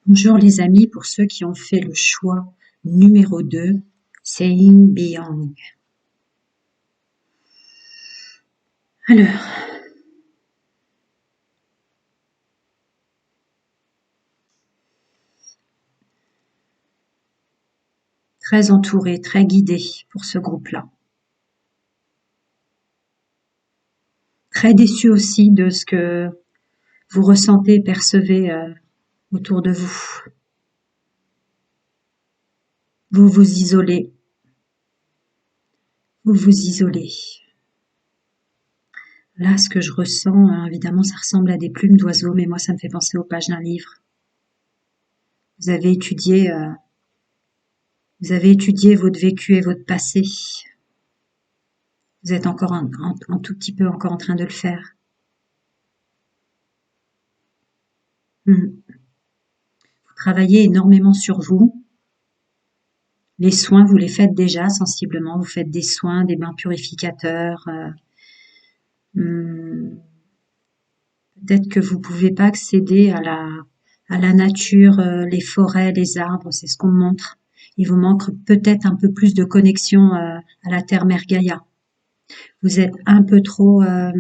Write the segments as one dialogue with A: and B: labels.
A: Bonjour les amis, pour ceux qui ont fait le choix numéro 2, c'est Yin Yang. Alors, très entouré, très guidé pour ce groupe-là. Très déçu aussi de ce que vous ressentez, percevez autour de vous. Vous vous isolez. Vous vous isolez. Là, ce que je ressens, évidemment, ça ressemble à des plumes d'oiseaux, mais moi, ça me fait penser aux pages d'un livre. Vous avez étudié votre vécu et votre passé. Vous êtes encore un tout petit peu encore en train de le faire. Vous travaillez énormément sur vous. Les soins, vous les faites déjà sensiblement. Vous faites des soins, des bains purificateurs. Peut-être que vous pouvez pas accéder à la nature, les forêts, les arbres, c'est ce qu'on me montre. Il vous manque peut-être un peu plus de connexion à la terre-mère Gaïa. Vous êtes un peu trop... alors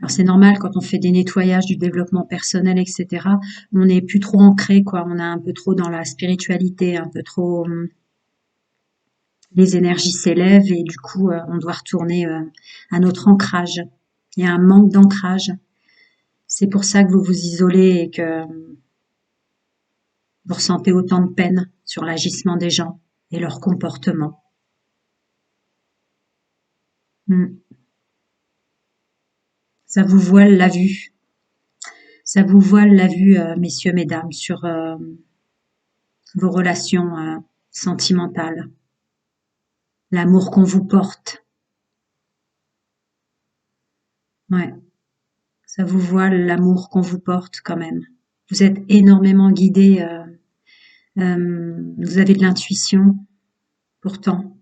A: c'est normal quand on fait des nettoyages du développement personnel, etc. On n'est plus trop ancré, quoi. On est un peu trop dans la spiritualité, un peu trop... les énergies s'élèvent et du coup, on doit retourner à notre ancrage. Il y a un manque d'ancrage. C'est pour ça que vous vous isolez et que vous ressentez autant de peine sur l'agissement des gens et leur comportement. Ça vous voile la vue. Ça vous voile la vue, messieurs, mesdames, sur vos relations sentimentales. L'amour qu'on vous porte. Ouais. Ça vous voile l'amour qu'on vous porte quand même. Vous êtes énormément guidés. Vous avez de l'intuition. Pourtant.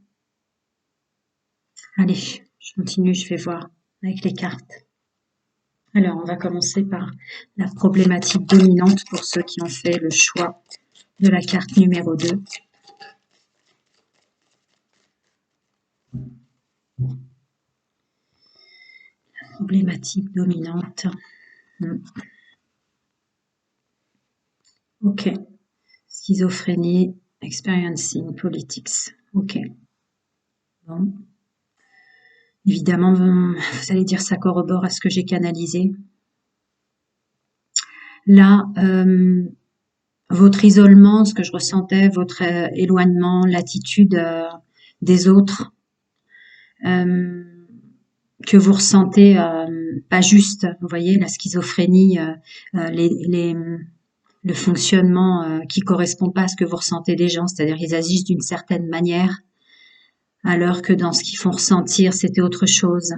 A: Allez, je continue, je vais voir avec les cartes. Alors, on va commencer par la problématique dominante pour ceux qui ont fait le choix de la carte numéro 2. La problématique dominante. Ok. Schizophrénie, experiencing politics. Ok. Bon. Évidemment, vous allez dire ça corrobore à ce que j'ai canalisé. Là, votre isolement, ce que je ressentais, votre éloignement, l'attitude des autres, que vous ressentez pas juste, vous voyez, la schizophrénie, le fonctionnement qui correspond pas à ce que vous ressentez des gens, c'est-à-dire qu'ils agissent d'une certaine manière, alors que dans ce qu'ils font ressentir, c'était autre chose.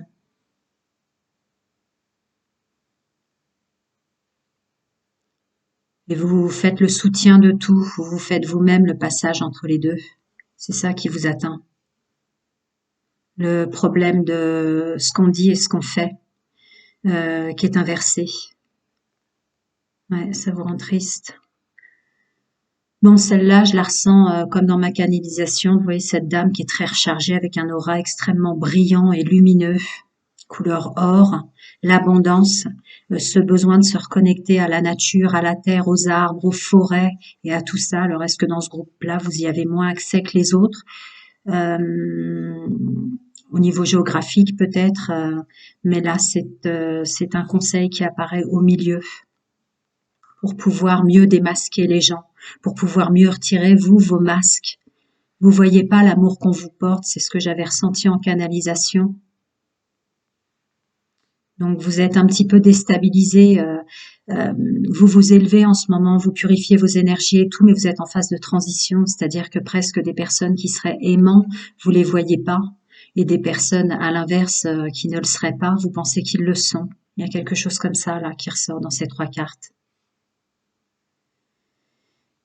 A: Et vous faites le soutien de tout, vous faites vous-même le passage entre les deux. C'est ça qui vous atteint. Le problème de ce qu'on dit et ce qu'on fait, qui est inversé. Ouais, ça vous rend triste. Bon, celle-là, je la ressens comme dans ma canalisation. Vous voyez cette dame qui est très rechargée avec un aura extrêmement brillant et lumineux, couleur or, l'abondance, ce besoin de se reconnecter à la nature, à la terre, aux arbres, aux forêts et à tout ça. Alors, est-ce que dans ce groupe-là, vous y avez moins accès que les autres au niveau géographique peut-être, mais là, c'est un conseil qui apparaît au milieu pour pouvoir mieux démasquer les gens, pour pouvoir mieux retirer, vous, vos masques. Vous voyez pas l'amour qu'on vous porte, c'est ce que j'avais ressenti en canalisation. Donc vous êtes un petit peu déstabilisé, vous vous élevez en ce moment, vous purifiez vos énergies et tout, mais vous êtes en phase de transition, c'est-à-dire que presque des personnes qui seraient aimants, vous les voyez pas, et des personnes à l'inverse qui ne le seraient pas, vous pensez qu'ils le sont. Il y a quelque chose comme ça là qui ressort dans ces 3 cartes.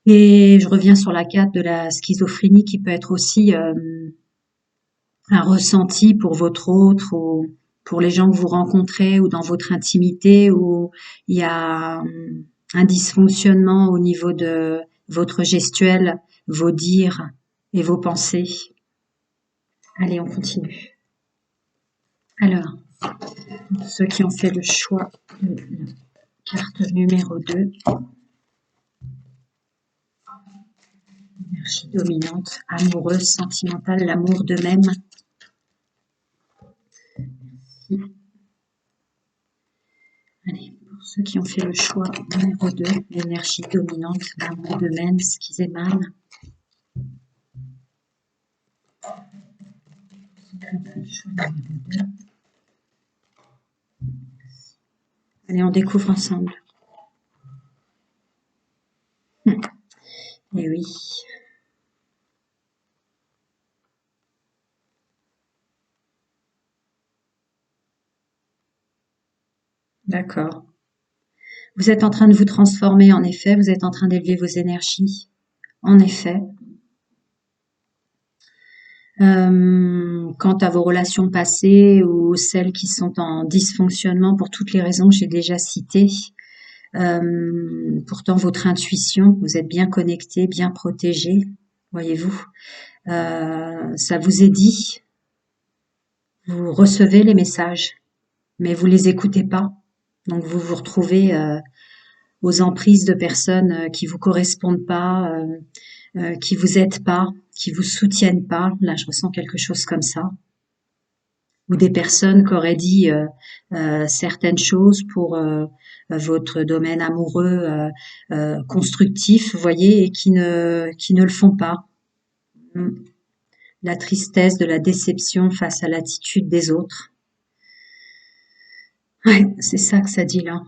A: Et je reviens sur la carte de la schizophrénie qui peut être aussi un ressenti pour votre autre ou pour les gens que vous rencontrez ou dans votre intimité où il y a un dysfonctionnement au niveau de votre gestuelle, vos dires et vos pensées. Allez, on continue. Alors, ceux qui ont fait le choix de la carte numéro 2, énergie dominante, amoureuse, sentimentale, l'amour d'eux-mêmes. Allez, pour ceux qui ont fait le choix numéro 2, l'énergie dominante, l'amour d'eux-mêmes, ce qu'ils émanent. Allez, on découvre ensemble. Eh oui. D'accord. Vous êtes en train de vous transformer, en effet. Vous êtes en train d'élever vos énergies. En effet. Quant à vos relations passées ou celles qui sont en dysfonctionnement pour toutes les raisons que j'ai déjà citées, pourtant votre intuition, vous êtes bien connecté, bien protégé, voyez-vous. Ça vous est dit, vous recevez les messages, mais vous les écoutez pas. Donc vous vous retrouvez aux emprises de personnes qui vous correspondent pas, qui vous aident pas, qui vous soutiennent pas. Là, je ressens quelque chose comme ça. Ou des personnes qui auraient dit certaines choses pour votre domaine amoureux constructif, vous voyez, et qui ne le font pas. La tristesse de la déception face à l'attitude des autres. Ouais, c'est ça que ça dit là.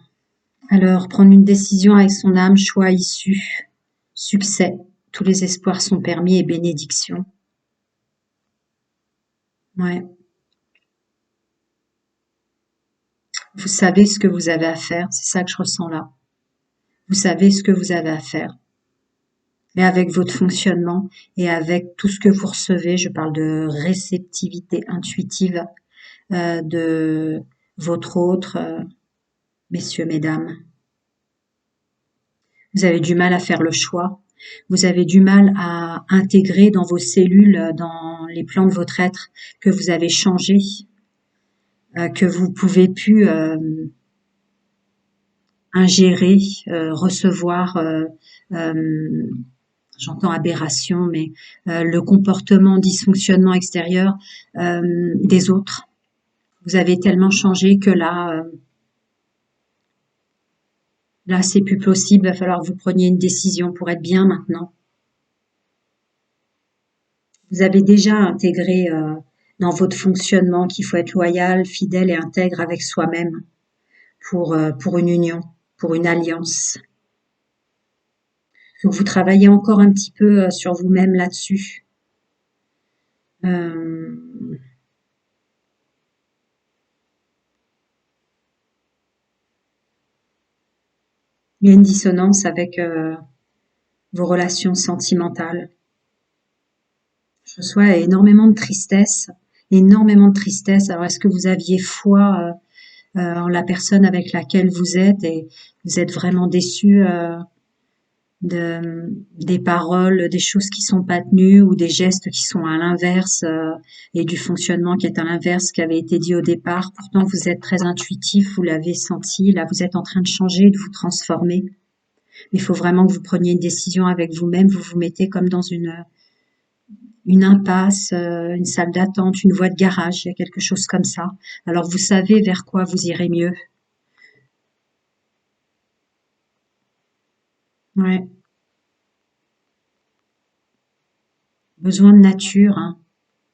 A: Alors, prendre une décision avec son âme, choix, issue, succès. Tous les espoirs sont permis et bénédiction. Ouais. Vous savez ce que vous avez à faire, c'est ça que je ressens là. Vous savez ce que vous avez à faire. Et avec votre fonctionnement et avec tout ce que vous recevez, je parle de réceptivité intuitive de votre autre, messieurs, mesdames. Vous avez du mal à faire le choix. Vous avez du mal à intégrer dans vos cellules, dans les plans de votre être, que vous avez changé, que vous pouvez plus ingérer, recevoir, j'entends aberration, mais le comportement, dysfonctionnement extérieur des autres. Vous avez tellement changé que là, c'est plus possible. Il va falloir que vous preniez une décision pour être bien maintenant. Vous avez déjà intégré dans votre fonctionnement qu'il faut être loyal, fidèle et intègre avec soi-même pour une union, pour une alliance. Il faut que vous travaillez encore un petit peu sur vous-même là-dessus. Il y a une dissonance avec vos relations sentimentales. Je reçois énormément de tristesse, énormément de tristesse. Alors, est-ce que vous aviez foi en la personne avec laquelle vous êtes et vous êtes vraiment déçu des paroles, des choses qui sont pas tenues ou des gestes qui sont à l'inverse et du fonctionnement qui est à l'inverse qui avait été dit au départ. Pourtant, vous êtes très intuitif, vous l'avez senti. Là, vous êtes en train de changer, de vous transformer. Mais il faut vraiment que vous preniez une décision avec vous-même. Vous vous mettez comme dans une impasse, une salle d'attente, une voie de garage. Il y a quelque chose comme ça. Alors, vous savez vers quoi vous irez mieux. Ouais. Besoin de nature, hein.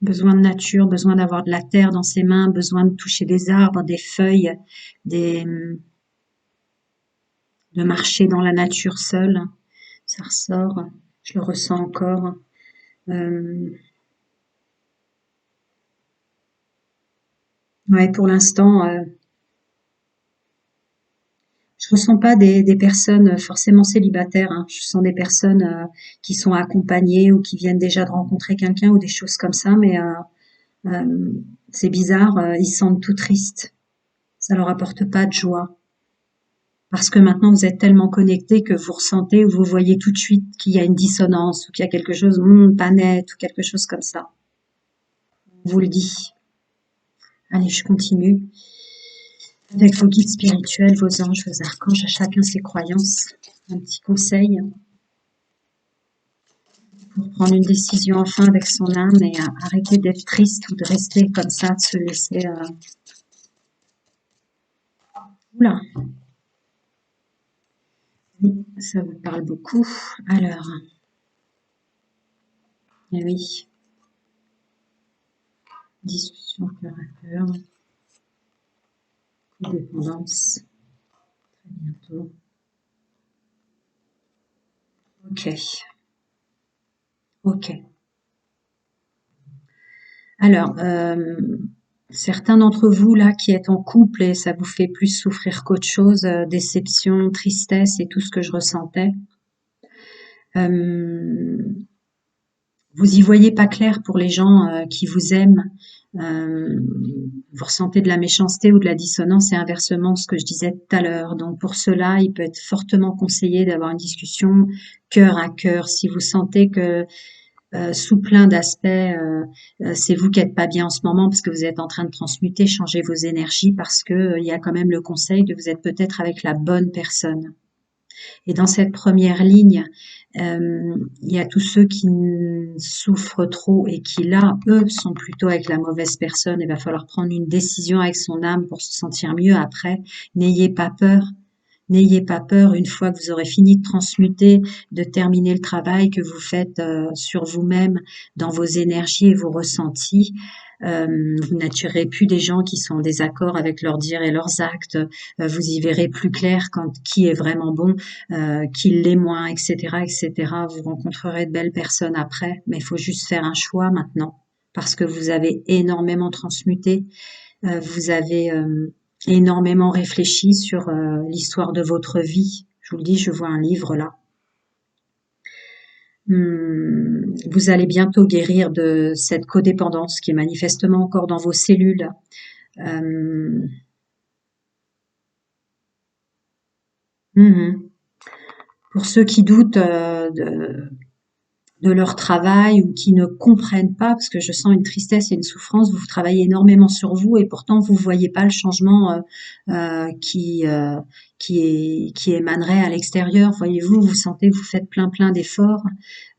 A: Besoin de nature, besoin d'avoir de la terre dans ses mains, besoin de toucher des arbres, des feuilles, de marcher dans la nature seule. Ça ressort, je le ressens encore. Ouais, pour l'instant, je ressens pas des personnes forcément célibataires, hein. Je sens des personnes qui sont accompagnées ou qui viennent déjà de rencontrer quelqu'un ou des choses comme ça, mais C'est bizarre, ils se sentent tout tristes. Ça leur apporte pas de joie. Parce que maintenant vous êtes tellement connectés que vous ressentez ou vous voyez tout de suite qu'il y a une dissonance ou qu'il y a quelque chose pas net ou quelque chose comme ça. On vous le dit. Allez, je continue. Avec vos guides spirituels, vos anges, vos archanges, à chacun ses croyances. Un petit conseil pour prendre une décision enfin avec son âme et arrêter d'être triste ou de rester comme ça, de se laisser... Oula, oui, ça vous parle beaucoup. Alors, eh oui, discussion cœur à cœur, codépendance, très bientôt. Ok, ok. Alors, certains d'entre vous là qui êtes en couple et ça vous fait plus souffrir qu'autre chose, déception, tristesse et tout ce que je ressentais. Vous y voyez pas clair pour les gens qui vous aiment. Vous ressentez de la méchanceté ou de la dissonance et inversement ce que je disais tout à l'heure. Donc pour cela, il peut être fortement conseillé d'avoir une discussion cœur à cœur. Si vous sentez que sous plein d'aspects, c'est vous qui n'êtes pas bien en ce moment parce que vous êtes en train de transmuter, changer vos énergies parce que il y a quand même le conseil de vous être peut-être avec la bonne personne. Et dans cette première ligne, il y a tous ceux qui souffrent trop et qui là, eux, sont plutôt avec la mauvaise personne. Il va falloir prendre une décision avec son âme pour se sentir mieux après. N'ayez pas peur. N'ayez pas peur, une fois que vous aurez fini de transmuter, de terminer le travail que vous faites sur vous-même, dans vos énergies et vos ressentis. Vous n'attirerez plus des gens qui sont en désaccord avec leurs dires et leurs actes. Vous y verrez plus clair quand qui est vraiment bon, qui l'est moins, etc., etc. Vous rencontrerez de belles personnes après, mais il faut juste faire un choix maintenant parce que vous avez énormément transmuté. Vous avez énormément réfléchi sur l'histoire de votre vie. Je vous le dis, je vois un livre là. Vous allez bientôt guérir de cette codépendance qui est manifestement encore dans vos cellules. Pour ceux qui doutent de leur travail ou qui ne comprennent pas, parce que je sens une tristesse et une souffrance, vous travaillez énormément sur vous et pourtant vous voyez pas le changement qui émanerait à l'extérieur. Voyez-vous, vous sentez que vous faites plein d'efforts,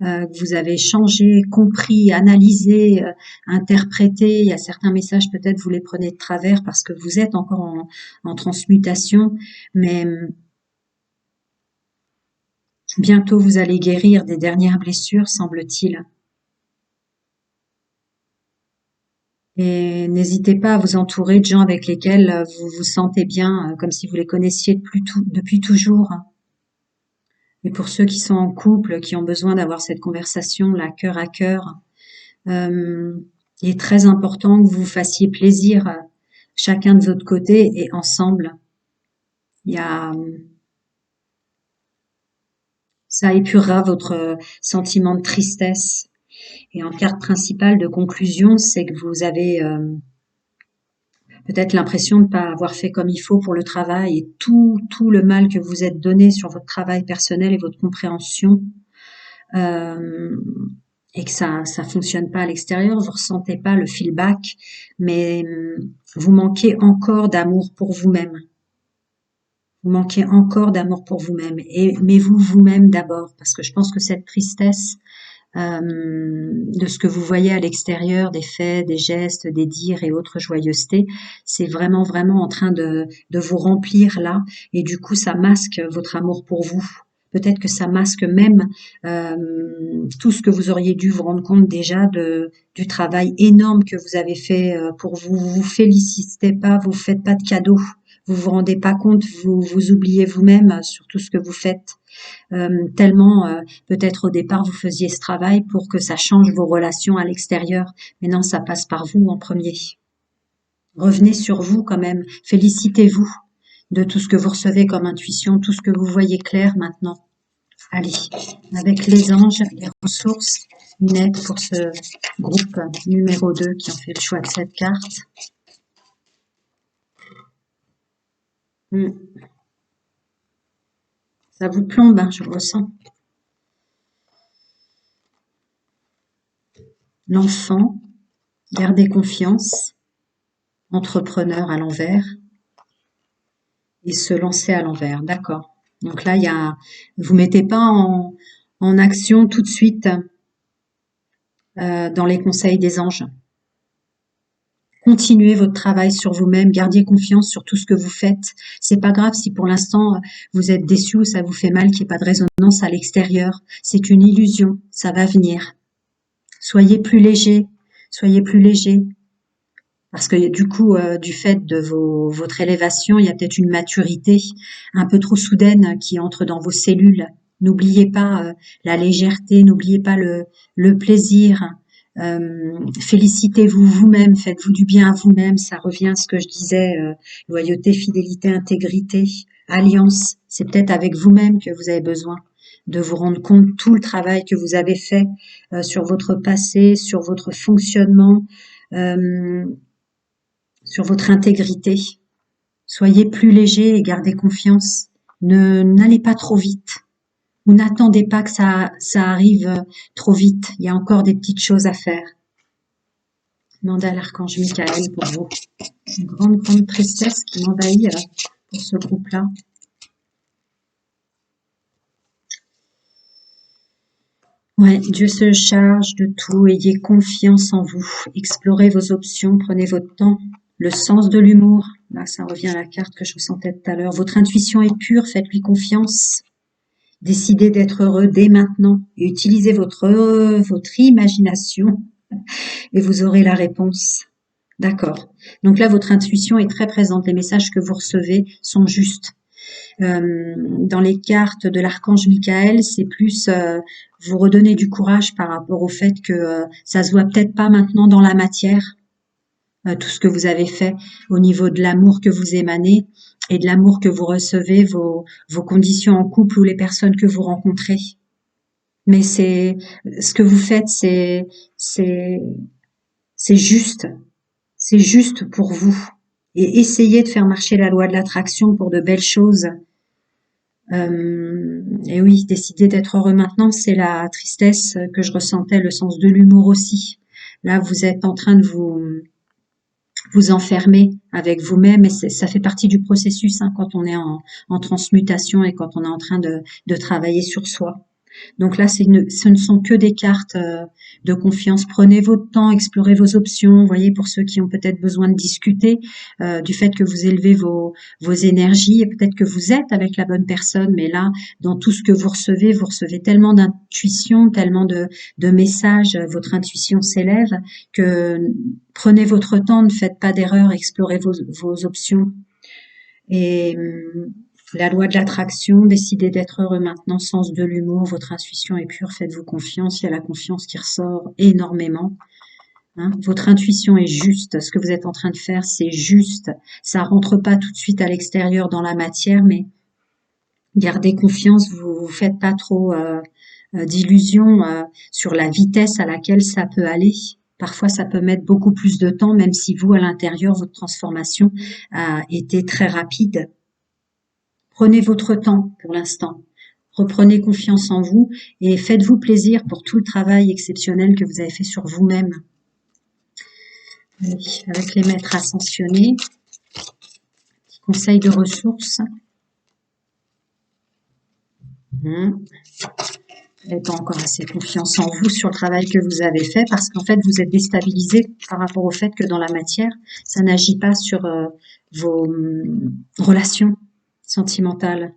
A: que vous avez changé, compris, analysé, interprété. Il y a certains messages peut-être vous les prenez de travers parce que vous êtes encore en transmutation, mais bientôt vous allez guérir des dernières blessures, semble-t-il. Et n'hésitez pas à vous entourer de gens avec lesquels vous vous sentez bien, comme si vous les connaissiez depuis toujours. Et pour ceux qui sont en couple, qui ont besoin d'avoir cette conversation là, cœur à cœur, il est très important que vous vous fassiez plaisir chacun de votre côté et ensemble. Il y a, ça épurera votre sentiment de tristesse. Et en carte principale de conclusion, c'est que vous avez peut-être l'impression de ne pas avoir fait comme il faut pour le travail et tout le mal que vous êtes donné sur votre travail personnel et votre compréhension, et que ça fonctionne pas à l'extérieur, vous ressentez pas le feedback, mais vous manquez encore d'amour pour vous-même. Vous manquez encore d'amour pour vous-même. Mais vous-même d'abord, parce que je pense que cette tristesse, de ce que vous voyez à l'extérieur, des faits, des gestes, des dires et autres joyeusetés, c'est vraiment en train de vous remplir là, et du coup ça masque votre amour pour vous. Peut-être que ça masque même tout ce que vous auriez dû vous rendre compte déjà du travail énorme que vous avez fait pour vous. Vous vous félicitez pas, vous faites pas de cadeaux, vous vous rendez pas compte, vous oubliez vous-même sur tout ce que vous faites. Tellement peut-être au départ vous faisiez ce travail pour que ça change vos relations à l'extérieur, mais non, ça passe par vous en premier. Revenez sur vous quand même, félicitez-vous de tout ce que vous recevez comme intuition, tout ce que vous voyez clair maintenant. Allez, avec les anges, les ressources, une aide pour ce groupe numéro 2 qui ont fait le choix de cette carte. Ça vous plombe, hein, je le ressens. L'enfant, gardez confiance, entrepreneur à l'envers et se lancer à l'envers. D'accord. Donc là, vous mettez pas en action tout de suite dans les conseils des anges. Continuez votre travail sur vous-même, gardez confiance sur tout ce que vous faites. C'est pas grave si pour l'instant vous êtes déçu ou ça vous fait mal qu'il n'y ait pas de résonance à l'extérieur. C'est une illusion, ça va venir. Soyez plus léger, soyez plus léger. Parce que du coup, du fait de votre élévation, il y a peut-être une maturité un peu trop soudaine qui entre dans vos cellules. N'oubliez pas la légèreté, n'oubliez pas le plaisir. Félicitez-vous vous-même, faites-vous du bien à vous-même. Ça revient à ce que je disais, loyauté, fidélité, intégrité, alliance. C'est peut-être avec vous-même que vous avez besoin de vous rendre compte de tout le travail que vous avez fait sur votre passé, sur votre fonctionnement. Sur votre intégrité. Soyez plus léger et gardez confiance. N'allez pas trop vite. Ou n'attendez pas que ça arrive trop vite. Il y a encore des petites choses à faire. Demandez à l'archange Michael pour vous. Une grande tristesse qui m'envahit pour ce groupe-là. Ouais, Dieu se charge de tout. Ayez confiance en vous. Explorez vos options. Prenez votre temps. Le sens de l'humour. Là, ça revient à la carte que je ressentais tout à l'heure. Votre intuition est pure. Faites-lui confiance. Décidez d'être heureux dès maintenant. Et utilisez votre imagination. Et vous aurez la réponse. D'accord. Donc là, votre intuition est très présente. Les messages que vous recevez sont justes. Dans les cartes de l'archange Michael, c'est plus vous redonner du courage par rapport au fait que ça se voit peut-être pas maintenant dans la matière, tout ce que vous avez fait au niveau de l'amour que vous émanez et de l'amour que vous recevez, vos conditions en couple ou les personnes que vous rencontrez. Mais c'est ce que vous faites, c'est juste. C'est juste pour vous. Et essayez de faire marcher la loi de l'attraction pour de belles choses. Et oui, décider d'être heureux maintenant, c'est la tristesse que je ressentais, le sens de l'humour aussi. Là, vous êtes en train de vous enfermer avec vous-même et ça fait partie du processus quand on est en transmutation et quand on est en train de travailler sur soi. Donc là, ce ne sont que des cartes de confiance. Prenez votre temps, explorez vos options. Voyez, pour ceux qui ont peut-être besoin de discuter du fait que vous élevez vos énergies et peut-être que vous êtes avec la bonne personne. Mais là, dans tout ce que vous recevez tellement d'intuition, tellement de messages, votre intuition s'élève que prenez votre temps, ne faites pas d'erreur, explorez vos options. Et la loi de l'attraction, décidez d'être heureux maintenant, sens de l'humour, votre intuition est pure, faites-vous confiance, il y a la confiance qui ressort énormément. Votre intuition est juste, ce que vous êtes en train de faire, c'est juste. Ça rentre pas tout de suite à l'extérieur dans la matière, mais gardez confiance, vous faites pas trop d'illusions sur la vitesse à laquelle ça peut aller. Parfois, ça peut mettre beaucoup plus de temps, même si vous, à l'intérieur, votre transformation a été très rapide. Prenez votre temps pour l'instant. Reprenez confiance en vous et faites-vous plaisir pour tout le travail exceptionnel que vous avez fait sur vous-même. Avec les maîtres ascensionnés, petit conseil de ressources. Vous n'avez pas encore assez confiance en vous sur le travail que vous avez fait parce qu'en fait, vous êtes déstabilisé par rapport au fait que dans la matière, ça n'agit pas sur vos relations sentimentales.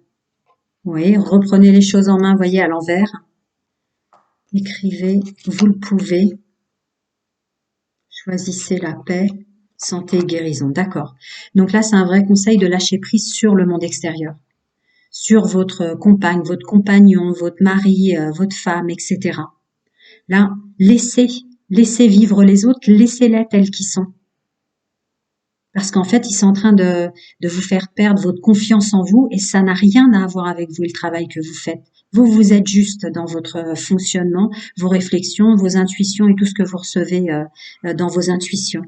A: Oui, reprenez les choses en main, voyez, à l'envers. Écrivez, vous le pouvez. Choisissez la paix, santé et guérison. D'accord. Donc là, c'est un vrai conseil de lâcher prise sur le monde extérieur. Sur votre compagne, votre compagnon, votre mari, votre femme, etc. Là, laissez vivre les autres, laissez-les tels qu'ils sont. Parce qu'en fait, ils sont en train de vous faire perdre votre confiance en vous et ça n'a rien à voir avec vous et le travail que vous faites. Vous, vous êtes juste dans votre fonctionnement, vos réflexions, vos intuitions et tout ce que vous recevez dans vos intuitions.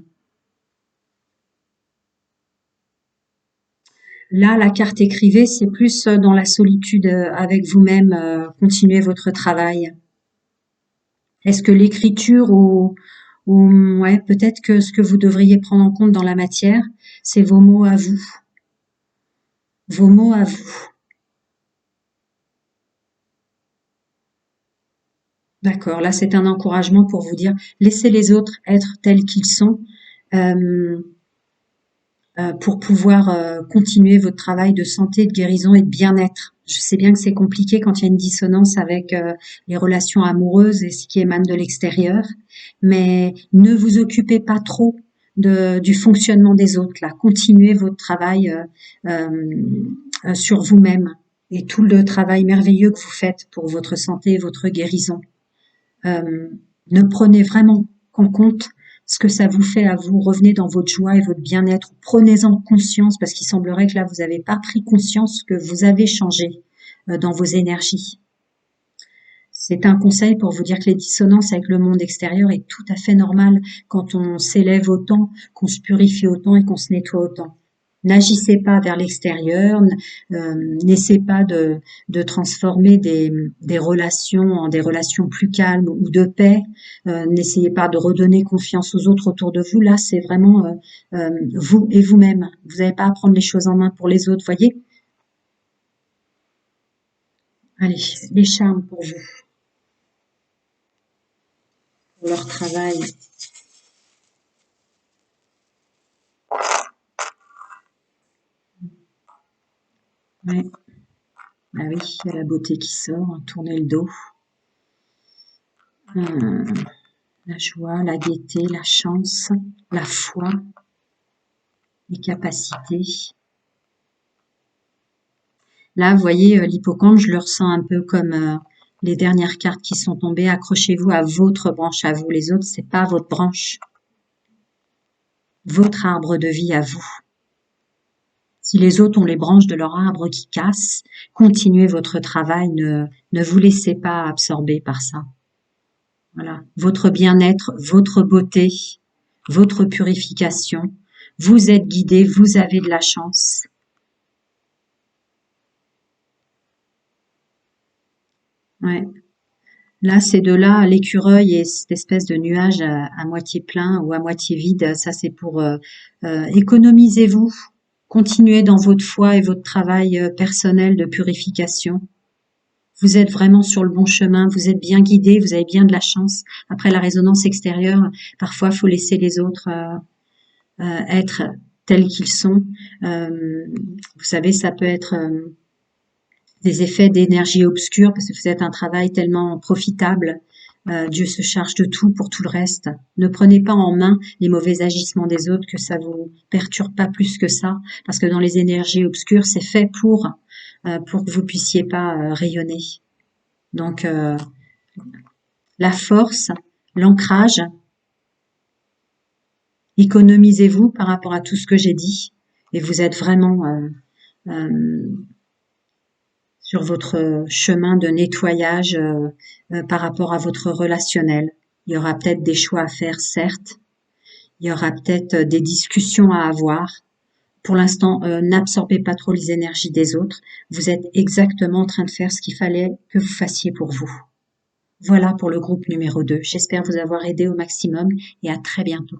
A: Là, la carte écrivée, c'est plus dans la solitude avec vous-même, continuer votre travail. Est-ce que l'écriture ou ouais, peut-être que ce que vous devriez prendre en compte dans la matière, c'est vos mots à vous. Vos mots à vous. D'accord. Là, c'est un encouragement pour vous dire, laissez les autres être tels qu'ils sont. Euh, pour pouvoir continuer votre travail de santé, de guérison et de bien-être. Je sais bien que c'est compliqué quand il y a une dissonance avec les relations amoureuses et ce qui émane de l'extérieur, mais ne vous occupez pas trop du fonctionnement des autres. Là, continuez votre travail sur vous-même et tout le travail merveilleux que vous faites pour votre santé et votre guérison. Euh, ne prenez vraiment qu'en compte ce que ça vous fait à vous. Revenez dans votre joie et votre bien-être. Prenez-en conscience parce qu'il semblerait que là, vous n'avez pas pris conscience que vous avez changé dans vos énergies. C'est un conseil pour vous dire que les dissonances avec le monde extérieur est tout à fait normal quand on s'élève autant, qu'on se purifie autant et qu'on se nettoie autant. N'agissez pas vers l'extérieur, n'essayez pas de transformer des relations en des relations plus calmes ou de paix. N'essayez pas de redonner confiance aux autres autour de vous. Là, c'est vraiment vous et vous-même. Vous n'avez pas à prendre les choses en main pour les autres, voyez. Allez, les charmes pour vous, pour leur travail. Ouais. Ah oui, il y a la beauté qui sort, tournez le dos. La joie, la gaieté, la chance, la foi, les capacités. Là, vous voyez, l'hippocampe, je le ressens un peu comme les dernières cartes qui sont tombées. Accrochez-vous à votre branche, à vous. Les autres, c'est pas votre branche. Votre arbre de vie à vous. Si les autres ont les branches de leur arbre qui cassent, continuez votre travail. Ne vous laissez pas absorber par ça. Voilà. Votre bien-être, votre beauté, votre purification. Vous êtes guidé, vous avez de la chance. Ouais. Là, c'est de là à l'écureuil et cette espèce de nuage à moitié plein ou à moitié vide. Ça, c'est pour économisez-vous. Continuez dans votre foi et votre travail personnel de purification. Vous êtes vraiment sur le bon chemin, vous êtes bien guidé, vous avez bien de la chance. Après la résonance extérieure, parfois, il faut laisser les autres être tels qu'ils sont. Vous savez, ça peut être des effets d'énergie obscure parce que vous êtes un travail tellement profitable. Dieu se charge de tout pour tout le reste. Ne prenez pas en main les mauvais agissements des autres, que ça vous perturbe pas plus que ça, parce que dans les énergies obscures, c'est fait pour que vous puissiez pas rayonner. Donc la force, l'ancrage, économisez-vous par rapport à tout ce que j'ai dit, et vous êtes vraiment euh, sur votre chemin de nettoyage par rapport à votre relationnel. Il y aura peut-être des choix à faire, certes. Il y aura peut-être des discussions à avoir. Pour l'instant, n'absorbez pas trop les énergies des autres. Vous êtes exactement en train de faire ce qu'il fallait que vous fassiez pour vous. Voilà pour le groupe numéro 2. J'espère vous avoir aidé au maximum et à très bientôt.